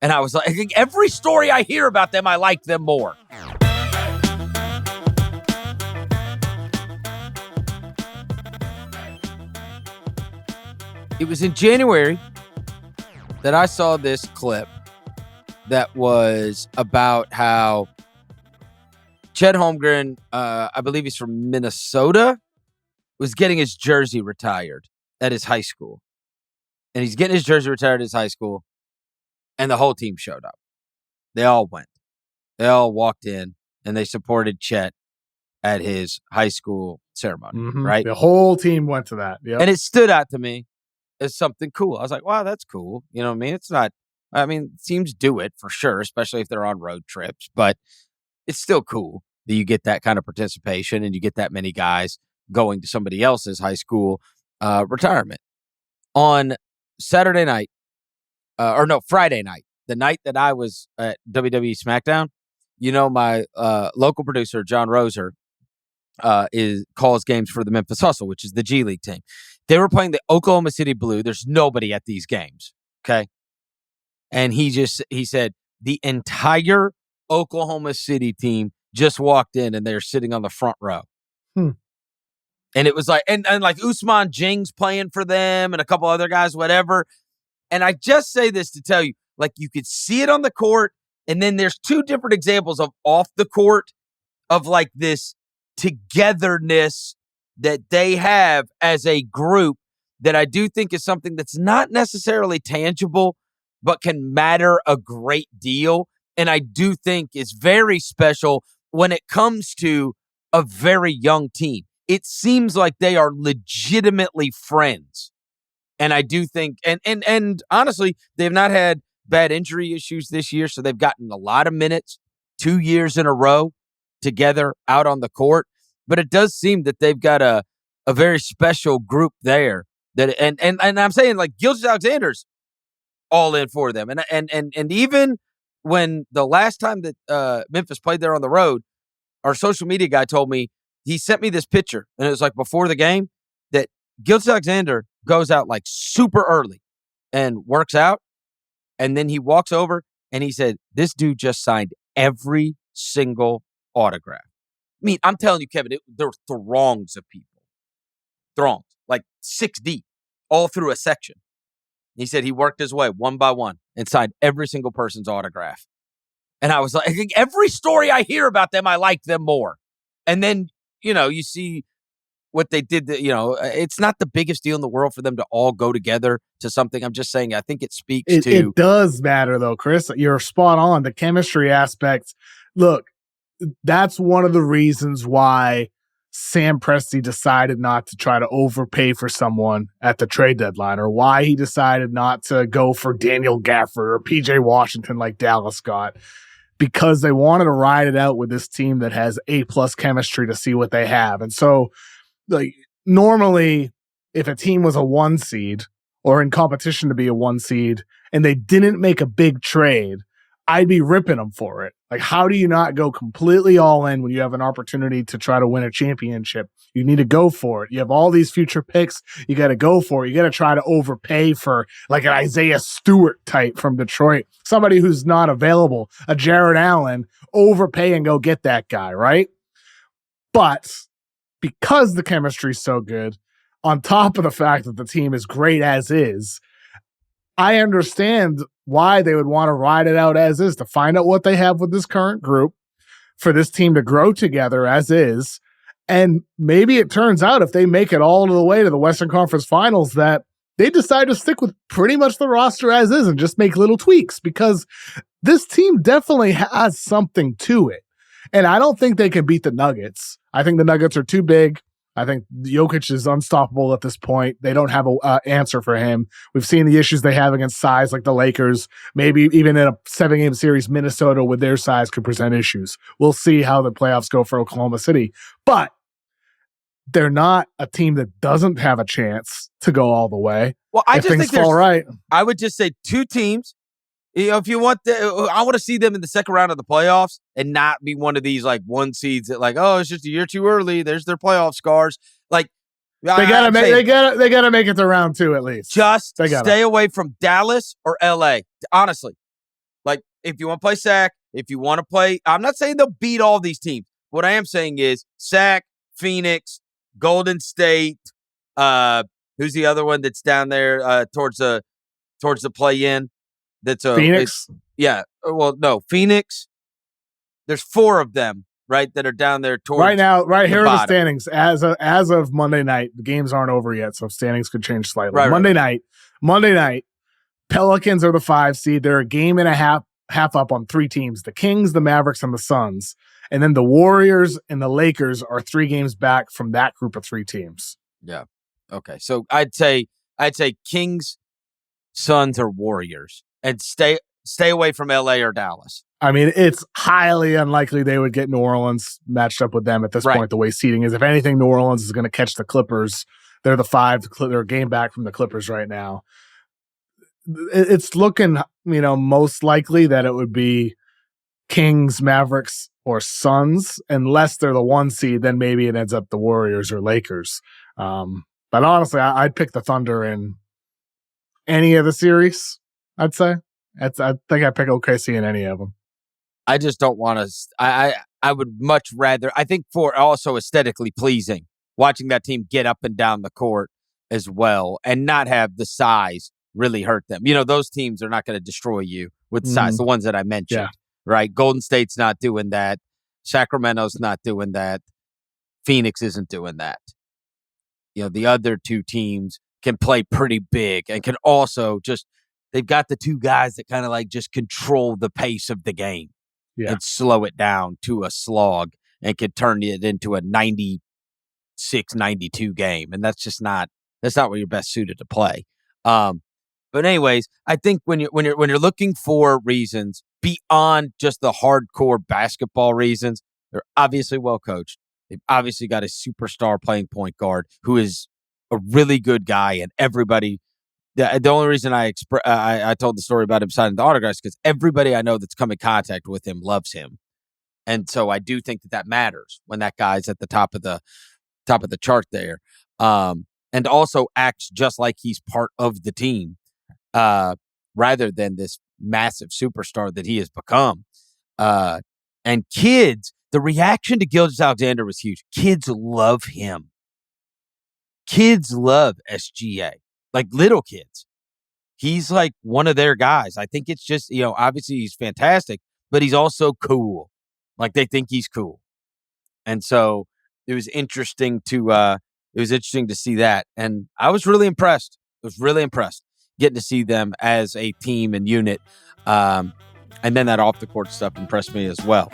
And I was like, every story I hear about them, I like them more. It was in January that I saw this clip that was about how Chet Holmgren, I believe he's from Minnesota, was getting his jersey retired at his high school. And he's getting his jersey retired at his high school, and the whole team showed up. They all went. They all walked in, and they supported Chet at his high school ceremony, right? The whole team went to that. Yep. And it stood out to me as something cool. I was like, wow, that's cool. You know what I mean? It's not, teams do it for sure, especially if they're on road trips, but it's still cool that you get that kind of participation and you get that many guys going to somebody else's high school retirement. On Friday night, the night that I was at WWE SmackDown, my local producer, John Roser, calls games for the Memphis Hustle, which is the G League team. They were playing the Oklahoma City Blue. There's nobody at these games, okay? And he said the entire Oklahoma City team just walked in and they're sitting on the front row. And it was like, and like Usman Jing's playing for them and a couple other guys, whatever. And I just say this to tell you, like, you could see it on the court, and then there's two different examples of off the court of like this togetherness that they have as a group that I do think is something that's not necessarily tangible, but can matter a great deal. And I do think is very special when it comes to a very young team. It seems like they are legitimately friends. And I do think, and honestly, they've not had bad injury issues this year, so they've gotten a lot of minutes 2 years in a row together out on the court. But it does seem that they've got a very special group there. That and I'm saying, like, Gilgeous-Alexander's all in for them. And even when the last time that Memphis played there on the road, our social media guy told me, he sent me this picture, and it was like before the game, that Gilgeous-Alexander goes out like super early and works out. And then he walks over and he said, this dude just signed every single autograph. I mean, I'm telling you, Kevin, there were throngs of people. Throngs, like 6 deep, all through a section. He said he worked his way one by one and signed every single person's autograph. And I was like, every story I hear about them, I like them more. And then, you see what they did. It's not the biggest deal in the world for them to all go together to something. I'm just saying, I think it speaks to. It does matter, though, Chris. You're spot on. The chemistry aspect. Look, that's one of the reasons why Sam Presti decided not to try to overpay for someone at the trade deadline, or why he decided not to go for Daniel Gafford or PJ Washington like Dallas got, because they wanted to ride it out with this team that has A+ chemistry to see what they have. And so, like, normally if a team was a 1 seed or in competition to be a 1 seed and they didn't make a big trade, I'd be ripping them for it. Like, how do you not go completely all in when you have an opportunity to try to win a championship? You need to go for it. You have all these future picks. You got to go for it. You got to try to overpay for like an Isaiah Stewart type from Detroit, somebody who's not available, a Jared Allen, overpay and go get that guy, right? But because the chemistry is so good, on top of the fact that the team is great as is, I understand why they would want to ride it out as is, to find out what they have with this current group, for this team to grow together as is. And maybe it turns out, if they make it all the way to the Western Conference Finals, that they decide to stick with pretty much the roster as is and just make little tweaks, because this team definitely has something to it. And I don't think they can beat the Nuggets. I think the Nuggets are too big. I think Jokic is unstoppable at this point. They don't have an answer for him. We've seen the issues they have against size like the Lakers. Maybe even in a 7-game series, Minnesota with their size could present issues. We'll see how the playoffs go for Oklahoma City. But they're not a team that doesn't have a chance to go all the way. Well, I if just things think fall right. I would just say 2 teams. If you want, I want to see them in the second round of the playoffs and not be one of these like 1 seeds that like, oh, it's just a year too early. There's their playoff scars. Like, they gotta make it to round 2 at least. Just stay away from Dallas or LA. Honestly, if you want to play Sac, if you want to play, I'm not saying they'll beat all these teams. What I am saying is Sac, Phoenix, Golden State. Who's the other one that's down there towards the play-in? That's Phoenix. Yeah. Well, no, Phoenix. There's 4 of them, right, that are down there towards right now. Right here bottom. are the standings as of Monday night. The games aren't over yet, so standings could change slightly. Right, Monday night. Pelicans are the 5 seed. They're a game and a half up on 3 teams: the Kings, the Mavericks, and the Suns. And then the Warriors and the Lakers are 3 games back from that group of 3 teams. Yeah. Okay. So I'd say Kings, Suns, or Warriors, and stay away from LA or Dallas. I mean, it's highly unlikely they would get New Orleans matched up with them at this point, the way seeding is. If anything, New Orleans is going to catch the Clippers. They're the 5. They're a game back from the Clippers right now. It's looking, most likely that it would be Kings, Mavericks, or Suns. Unless they're the 1 seed, then maybe it ends up the Warriors or Lakers. But honestly, I'd pick the Thunder in any of the series, I'd say. I think I'd pick OKC in any of them. I just don't want to. I would much rather. I think for also aesthetically pleasing, watching that team get up and down the court as well, and not have the size really hurt them. Those teams are not going to destroy you with size. The ones that I mentioned, right? Golden State's not doing that. Sacramento's not doing that. Phoenix isn't doing that. The other 2 teams can play pretty big and can also they've got the 2 guys that kind of like just control the pace of the game. And slow it down to a slog and could turn it into a 96-92 game. And that's not where you're best suited to play. But anyways, I think when you're looking for reasons beyond just the hardcore basketball reasons, they're obviously well coached. They've obviously got a superstar playing point guard who is a really good guy, and everybody. The only reason I told the story about him signing the autographs because everybody I know that's come in contact with him loves him, and so I do think that matters when that guy's at the top of the chart there, and also acts just like he's part of the team, rather than this massive superstar that he has become. And kids, the reaction to Gilgeous-Alexander was huge. Kids love him. Kids love SGA. Like little kids. He's like one of their guys. I think it's just, obviously he's fantastic, but he's also cool. Like they think he's cool. And so it was interesting to see that. And I was really impressed. Getting to see them as a team and unit. And then that off the court stuff impressed me as well.